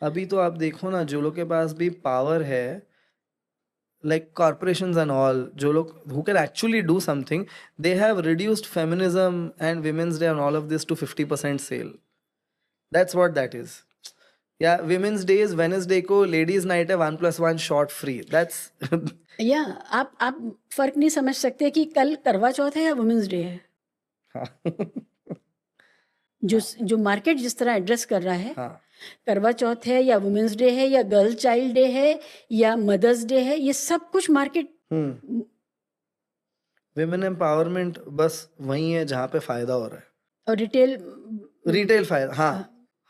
अभी तो आप देखो ना, जो लोग के पास भी पावर है, like corporations and all, जो लोग who can actually do something, they have reduced feminism and women's day and all of this to 50% sale. That's what that is. Yeah, women's day is Wednesday को ladies night है 1+1 shot free. That's या आप फर्क नहीं समझ सकते कि कल करवा चौथ है या वुमेन्स डे है। हाँ जो मार्केट जिस तरह एड्रेस कर रहा है, हाँ करवा चौथ है या वुमेन्स डे है या गर्ल चाइल्ड डे है या मदर्स डे है, ये सब कुछ मार्केट विमेन एम्पावरमेंट बस वही है जहाँ पे फायदा हो रहा है, और रिटेल फायदा। हाँ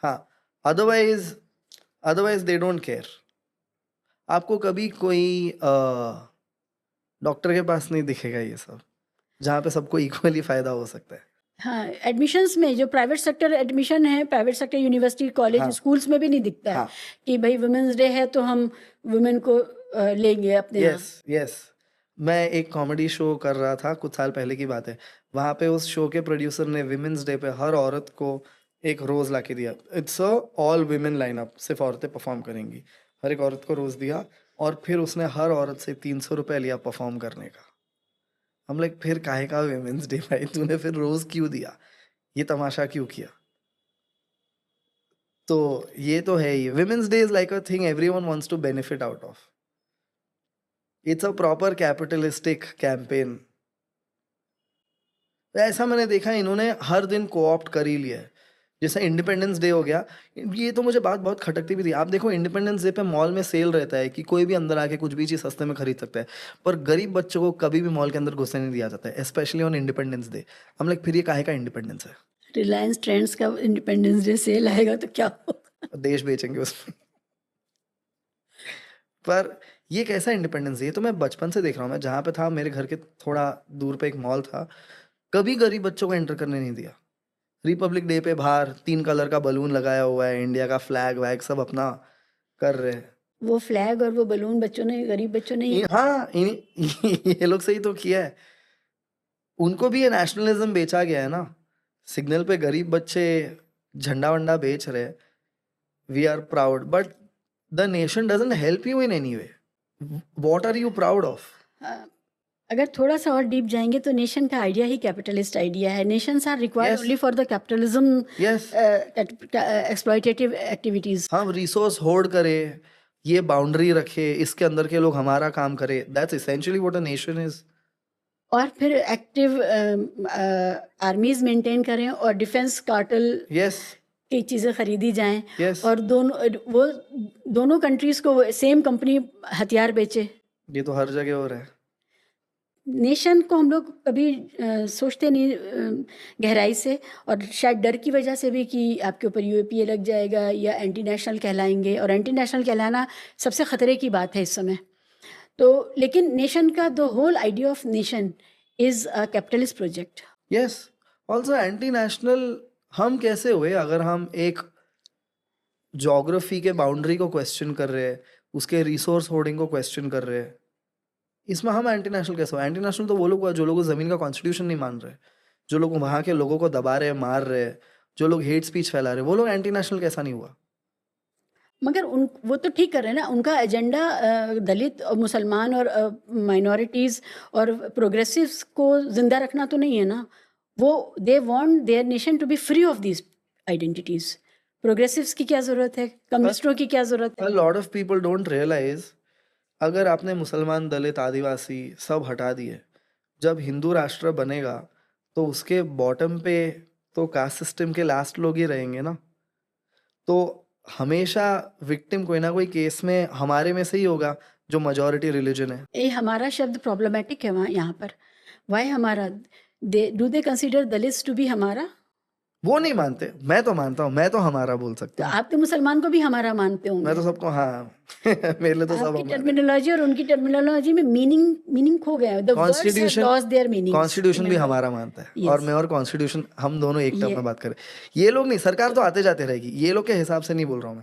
हाँ, अदरवाइज दे डोंट केयर। आपको कभी कोई डॉक्टर के पास नहीं दिखेगा ये सब, जहाँ पे सबको इक्वली फायदा हो सकता है। हाँ, एडमिशन्स में जो प्राइवेट सेक्टर एडमिशन है, प्राइवेट सेक्टर यूनिवर्सिटी कॉलेज हाँ। स्कूल्स में भी नहीं दिखता है हाँ। कि भाई वुमेन्स डे है तो हम वुमेन को लेंगे अपने यहाँ। यस, मैं एक कॉमेडी शो कर रहा था, कुछ साल पहले की बात है। वहाँ पे उस शो के प्रोड्यूसर ने विमेंस डे पे हर औरत को एक रोज ला के दिया। It's a all women lineup, सिर्फ औरतें परफॉर्म करेंगी। हर एक औरत को रोज दिया और फिर उसने हर औरत से 300 रुपये लिया परफॉर्म करने का। हम लाइक, फिर काहे का विमेंस डे भाई, तूने फिर रोज क्यों दिया, ये तमाशा क्यों किया? तो ये तो है ही, women's day is like a thing everyone wants to benefit out of. It's a proper capitalistic campaign. ऐसा मैंने देखा इन्होंने हर दिन कोऑप्ट कर ही लिया है। जैसे इंडिपेंडेंस डे हो गया, ये तो मुझे बात बहुत खटकती भी थी। आप देखो इंडिपेंडेंस डे पे मॉल में सेल रहता है कि कोई भी अंदर आके कुछ भी चीज़ सस्ते में खरीद सकता है, पर गरीब बच्चों को कभी भी मॉल के अंदर घुसने नहीं दिया जाता है, स्पेशली ऑन इंडिपेंडेंस डे। हम लाइक, फिर ये काहे का इंडिपेंडेंस है? रिलायंस ट्रेंड्स का इंडिपेंडेंस डे सेल आएगा तो क्या होगा? देश बेचेंगे उसमें। पर ये कैसा इंडिपेंडेंस डे? ये तो मैं बचपन से देख रहा हूँ। मैं जहाँ पे था, मेरे घर के थोड़ा दूर पे एक मॉल था, कभी गरीब बच्चों को एंटर करने नहीं दिया। रिपब्लिक डे पे बाहर 3 कलर का बलून लगाया हुआ है, इंडिया का फ्लैग वैग सब अपना कर रहे हैं। वो फ्लैग और वो बलून बच्चों ने, गरीब बच्चों ने हाँ, ये लोग सही तो किया है। उनको भी ये नेशनलिज्म बेचा गया है ना। सिग्नल पे गरीब बच्चे झंडा वंडा बेच रहे, we are proud, but the nation doesn't help you in any way. What are you proud of? अगर थोड़ा सा और डीप जाएंगे तो नेशन का आइडिया ही कैपिटलिस्ट आइडिया है। Nations are required only for the capitalism, exploitative activities. हम रिसोर्स होल्ड करे, ये बाउंड्री रखे, इसके अंदर के लोग हमारा काम करे, that's essentially what a nation is. और फिर एक्टिव आर्मीज मेंटेन करें और डिफेंस कार्टेल की चीज़ें खरीदी जाएं, और दोनों कंट्रीज को सेम कंपनी हथियार बेचे। ये तो हर जगह हो रहा है। नेशन को हम लोग कभी सोचते नहीं गहराई से, और शायद डर की वजह से भी कि आपके ऊपर यूएपीए लग जाएगा या एंटी नेशनल कहलाएंगे, और एंटी नेशनल कहलाना सबसे ख़तरे की बात है इस समय। तो लेकिन नेशन का the whole idea of nation is a capitalist project. Yes, also anti national हम कैसे हुए? अगर हम एक ज्योग्राफी के बाउंड्री को क्वेश्चन कर रहे हैं, उसके रिसोर्स होर्डिंग को क्वेश्चन कर रहे हैं, इसमें हम एंटी नेशनल कैसे हो? एंटी नेशनल तो वो लोग हुआ जो लोग ज़मीन का कॉन्स्टिट्यूशन नहीं मान रहे, जो लोग वहाँ के लोगों को दबा रहे, मार रहे, जो लोग हेट स्पीच फैला रहे, वो लोग एंटी नेशनल कैसा नहीं हुआ? मगर वो तो ठीक कर रहे हैं ना। उनका एजेंडा दलित और मुसलमान और माइनॉरिटीज़ और प्रोग्रेसिव्स को जिंदा रखना तो नहीं है ना। वो they want their nation to be free of these identities. Progressives की क्या ज़रूरत है? कम्युनिस्टों की क्या ज़रूरत है? A lot of people don't realize, अगर आपने मुसलमान, दलित, आदिवासी सब हटा दिए, जब हिंदू राष्ट्र बनेगा तो उसके बॉटम पे तो कास्ट सिस्टम के लास्ट लोग ही रहेंगे ना। तो हमेशा विक्टिम कोई ना कोई केस में हमारे में से ही होगा, जो मेजॉरिटी रिलीजन है। ये हमारा शब्द प्रॉब्लमेटिक है वहाँ, यहाँ पर। वाई हमारा? Do they consider Dalits to be हमारा? वो नहीं मानते, मैं तो मानता हूँ, मैं तो हमारा बोल सकता तो हूँ। आप तो मुसलमान को भी हमारा मानते होंगे। मैं तो सबको, हाँ मेरे लिए तो सब आपकी टर्मिनोलॉजी और उनकी टर्मिनोलॉजी में मीनिंग खो गया है। The words have lost their meanings. Constitution भी हमारा मानता है, और मैं और कॉन्स्टिट्यूशन हम दोनों एक टर्म में बात करें। ये लोग नहीं, सरकार तो आते जाते रहेगी, ये लोग के हिसाब से नहीं बोल रहा हूँ मैं।